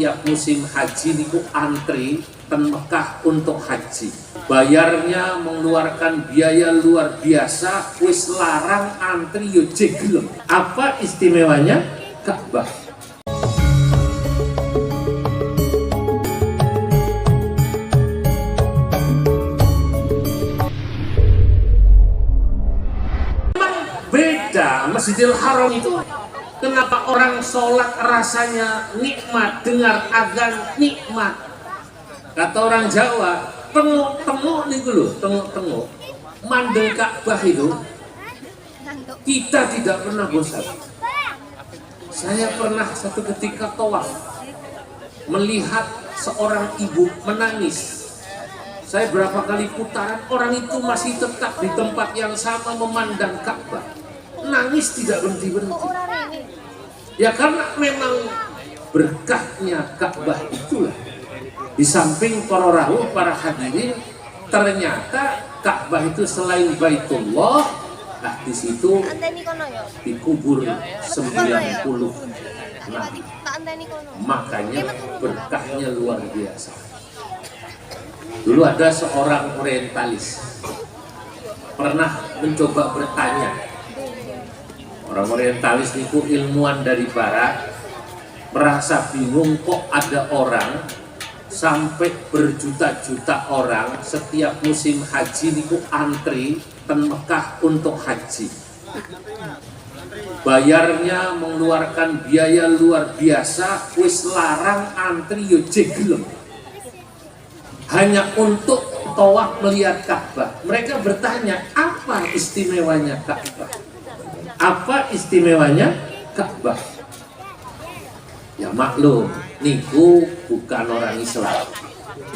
Tiap musim haji niku antri ten Mekah untuk haji. Bayarnya mengeluarkan biaya luar biasa, wis larang antri yo jeglem. Apa istimewanya Ka'bah? Memang beda Masjidil Haram itu. Kenapa orang sholat rasanya nikmat, dengar azan nikmat? Kata orang Jawa, tengok-tengok nih dulu, tengok-tengok. Mandeng Ka'bah itu, kita tidak pernah bosan. Saya pernah satu ketika tawaf, melihat seorang ibu menangis. Saya berapa kali putaran, orang itu masih tetap di tempat yang sama memandang Ka'bah. Nangis tidak berhenti-berhenti. Ya karena memang berkahnya Ka'bah itulah. Di samping para rawuh, para hadirin, ternyata Ka'bah itu selain Baitullah, nah di situ dikubur 90. Nah, makanya berkahnya luar biasa. Dulu ada seorang orientalis pernah mencoba bertanya. Orang orientalis itu ilmuwan dari barat, merasa bingung kok ada orang sampai berjuta-juta orang setiap musim haji itu antri ten Mekah untuk haji. Bayarnya mengeluarkan biaya luar biasa, wis larang antri yo jeglem. Hanya untuk tawaf melihat Ka'bah. Mereka bertanya, apa istimewanya Ka'bah? Apa istimewanya Ka'bah? Ya maklum, niku bukan orang Islam.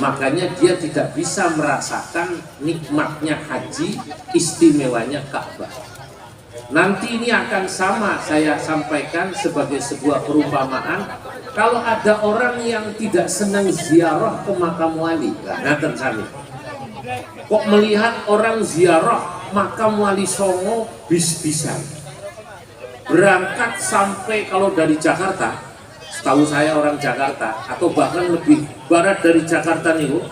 Makanya dia tidak bisa merasakan nikmatnya haji, istimewanya Ka'bah. Nanti ini akan sama saya sampaikan sebagai sebuah perumpamaan. Kalau ada orang yang tidak senang ziarah ke makam wali, ngaten sami. Kok melihat orang ziarah makam wali Songo bis-bisan. Berangkat sampai kalau dari Jakarta, setahu saya orang Jakarta atau bahkan lebih barat dari Jakarta niku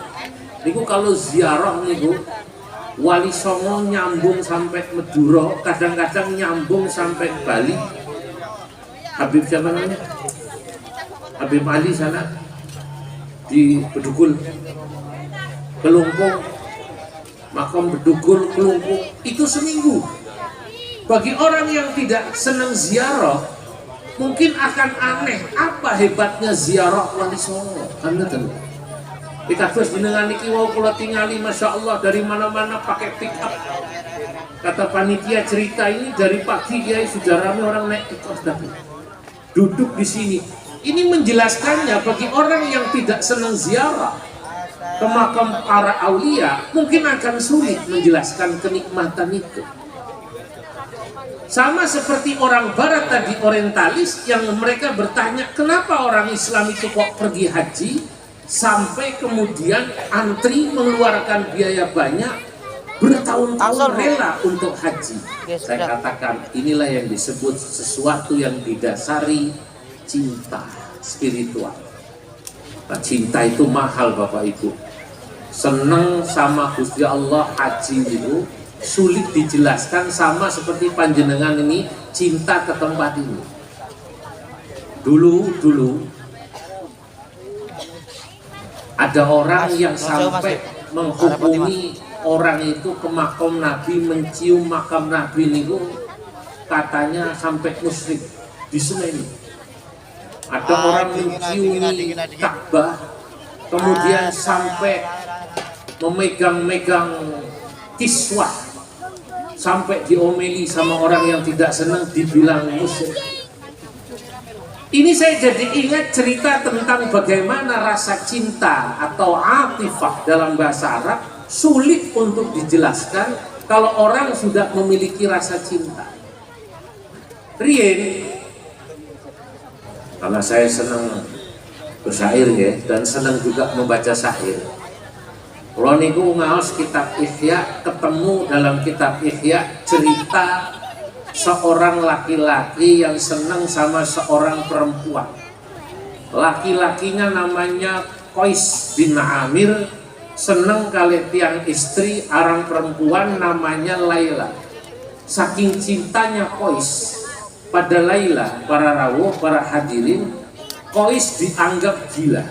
kalau ziarah niku Wali Songo nyambung sampai Madura, kadang-kadang nyambung sampai Bali. Habib siapa namanya? Habib Ali sana di Bedugul, Kelungkung, makam Bedugul, Kelungkung itu seminggu. Bagi orang yang tidak senang ziarah, mungkin akan aneh apa hebatnya ziarah Wali Songo. Anda tahu? Di kasus jenengan niki wau kula tingali, masya Allah dari mana-mana pakai pick up. Kata panitia cerita ini dari pagi Kiai sudah ramai orang naik pick up duduk di sini. Ini menjelaskannya bagi orang yang tidak senang ziarah ke makam para aulia, mungkin akan sulit menjelaskan kenikmatan itu. Sama seperti orang barat tadi orientalis yang mereka bertanya kenapa orang Islam itu kok pergi haji sampai kemudian antri mengeluarkan biaya banyak bertahun-tahun rela untuk haji. Saya katakan inilah yang disebut sesuatu yang didasari cinta spiritual. Nah, cinta itu mahal Bapak Ibu. Senang sama Gusti Allah haji itu sulit dijelaskan, sama seperti panjenengan ini cinta ke tempat ini. Dulu ada orang yang sampai menghubungi orang itu ke makam Nabi, mencium makam Nabi niku katanya sampai musyrik di Senin. Ada orang menciumi Ka'bah kemudian sampai memegang-megang kiswah, sampai diomeli sama orang yang tidak senang dibilang musyrik. Ini saya jadi ingat cerita tentang bagaimana rasa cinta atau atifah dalam bahasa Arab sulit untuk dijelaskan kalau orang sudah memiliki rasa cinta. Rien, karena saya senang bersyair ya, dan senang juga membaca syair. Kalau niku ngaos kitab Ihya, ketemu dalam kitab Ihya cerita seorang laki-laki yang senang sama seorang perempuan. Laki-lakinya namanya Qais bin Amir, seneng kali tiang istri arang perempuan namanya Laila. Saking cintanya Qais pada Laila, para rawuh, para hadirin, Qais dianggap gila.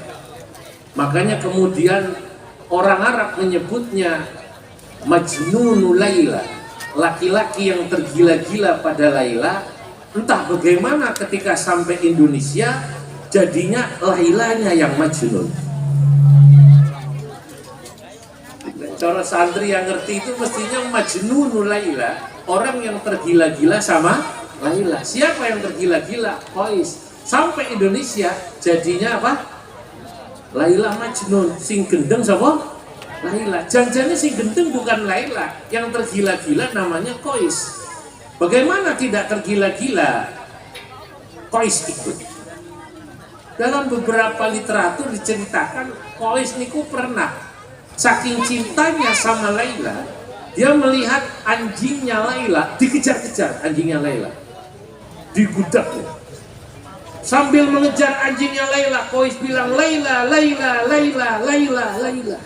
Makanya kemudian orang Arab menyebutnya Majnunu Laila, laki-laki yang tergila-gila pada Laila. Entah bagaimana ketika sampai Indonesia jadinya Lailanya yang majnun. Cara santri yang ngerti itu mestinya Majnunu Laila, orang yang tergila-gila sama Laila. Siapa yang tergila-gila? Qais. Sampai Indonesia jadinya apa? Laila Majnun. Sing gendeng sapa? Laila. Janjane sing gendeng bukan Laila, yang tergila-gila namanya Qais. Bagaimana tidak tergila-gila? Qais ikut. Dalam beberapa literatur diceritakan Qais niku pernah saking cintanya sama Laila, dia melihat anjingnya Laila dikejar-kejar, anjingnya Laila digudak. Sambil mengejar anjingnya Laila, Qais bilang Laila, Laila, Laila, Laila, Laila.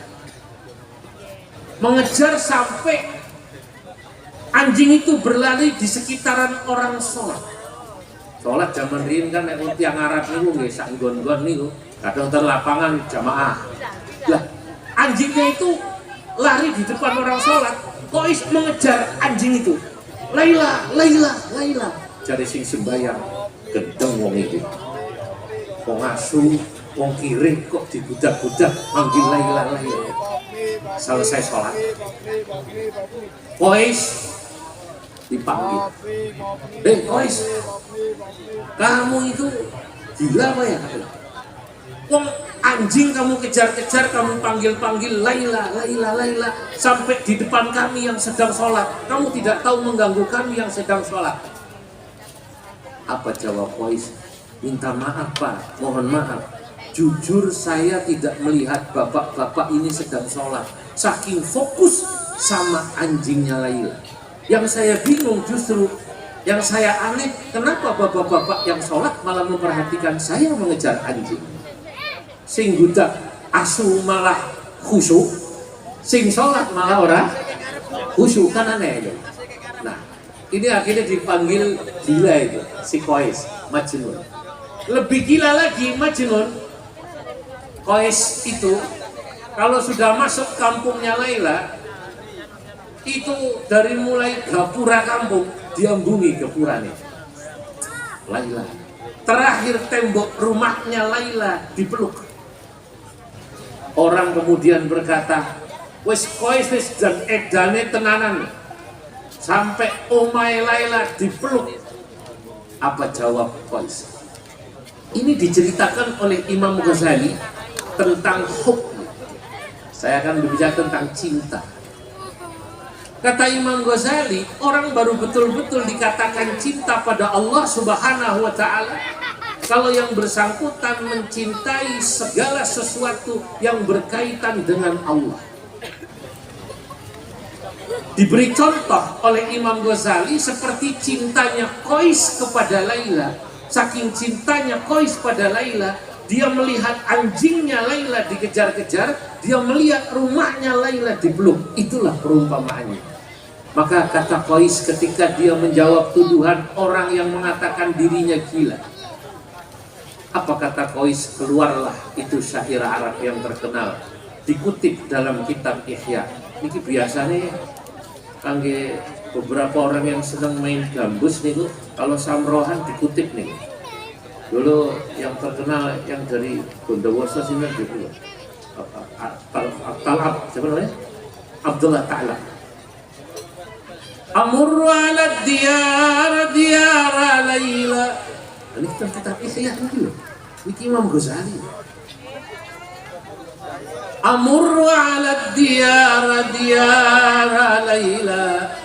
Mengejar sampai anjing itu berlari di sekitaran orang sholat. Sholat zaman riyin kan nek tiang Arab niku nggih sak nggon-nggon niku, kadang terlapangan jamaah. Lah, anjingnya itu lari di depan orang sholat. Qais mengejar anjing itu. Laila, Laila, Laila. Cari sing sembayang, gendeng wong itu. Wong asu, wong kiri kok dibudak-budak manggil Laila, Laila. Selesai sholat, Qais dipanggil. Qais, kamu itu gila apa ya? Wong anjing kamu kejar-kejar, kamu panggil-panggil Laila, Laila, Laila, sampai di depan kami yang sedang sholat. Kamu tidak tahu mengganggu kami yang sedang sholat. Apa jawab Qais? Minta maaf Pak, mohon maaf. Jujur saya tidak melihat bapak-bapak ini sedang sholat. Saking fokus sama anjingnya Laila. Yang saya bingung justru, yang saya aneh, kenapa bapak-bapak yang sholat malah memperhatikan saya mengejar anjing. Sing gudak asu malah khusyuk, sing sholat malah orang khusyuk, kan aneh itu. Nah, ini akhirnya dipanggil gila itu, si Qais, Majnun. Lebih gila lagi Majnun, Qais itu kalau sudah masuk kampungnya Laila, itu dari mulai gapura kampung diambungi gapurane Laila. Terakhir tembok rumahnya Laila dipeluk. Orang kemudian berkata, wes Qais wis dan edane tenanan, sampai omahe Laila dipeluk. Apa jawab Qais? Ini diceritakan oleh Imam Ghazali tentang hukm. Saya akan berbicara tentang cinta. Kata Imam Ghazali, orang baru betul-betul dikatakan cinta pada Allah Subhanahu wa Ta'ala kalau yang bersangkutan mencintai segala sesuatu yang berkaitan dengan Allah. Diberi contoh oleh Imam Ghazali seperti cintanya Qais kepada Laila. Saking cintanya Qais pada Laila, dia melihat anjingnya Laila dikejar-kejar, dia melihat rumahnya Laila dipeluk. Itulah perumpamaannya. Maka kata Qais ketika dia menjawab tuduhan orang yang mengatakan dirinya gila, apa kata Qais? Keluarlah itu syair Arab yang terkenal, dikutip dalam kitab Ihya. Ini biasanya kangge beberapa orang yang sedang main gambus nih, kalau samrohan dikutip nih. Dulu yang terkenal yang dari Bondowoso sini gitu, Talab, siapa namanya? Abdullah Ta'ala. Amurru ala diyara diyara Laila. Ini kitab Ihya itu. Ini Imam Ghazali. Amurru ala diyara diyara Laila.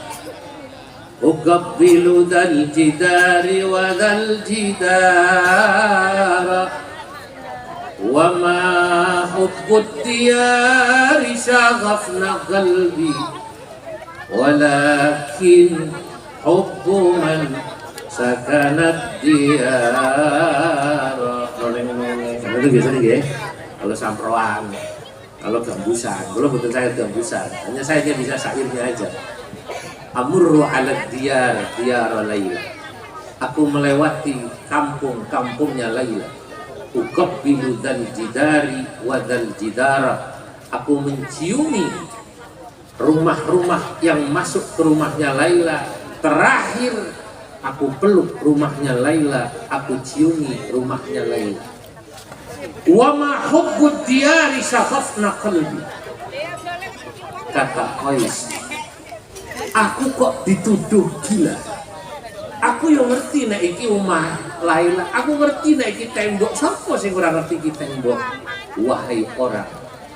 Uqabbilu dal jidari wa dal jidara. Wa ma hubbud diyari syaghafna qalbi. Walakin hubbu man sakanat diyara. itu biasanya ya kalau samproan, kalau gambusan, kalau betul saya gambusan, hanya saya bisa syairnya aja. Amurru ala diyar Laila, aku melewati kampungnya Laila. Uqabbilu dal jidari wa dal jidara, aku menciumi rumah-rumah yang masuk ke rumahnya Laila. Terakhir aku peluk rumahnya Laila, aku ciumi rumahnya Laila. Wa ma hubbud diyari syaghafna qalbi, kata Qais, aku kok dituduh gila. Aku yang ngerti nek iki omah Laila, aku ngerti nek iki tembok. Sapa sing ora ngerti iki tembok? Wahai orang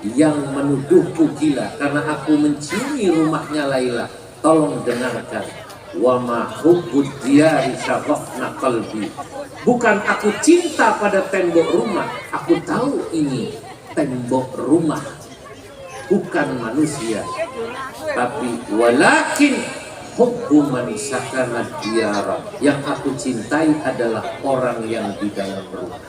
yang menuduhku gila karena aku menciumi rumahnya Laila, tolong dengarkan. Wa ma hubbud diyari syaghafna qalbi, bukan aku cinta pada tembok rumah, aku tahu ini tembok rumah bukan manusia, tapi walakin hubbu man sakana diyara, yang aku cintai adalah orang yang di dalam rumah.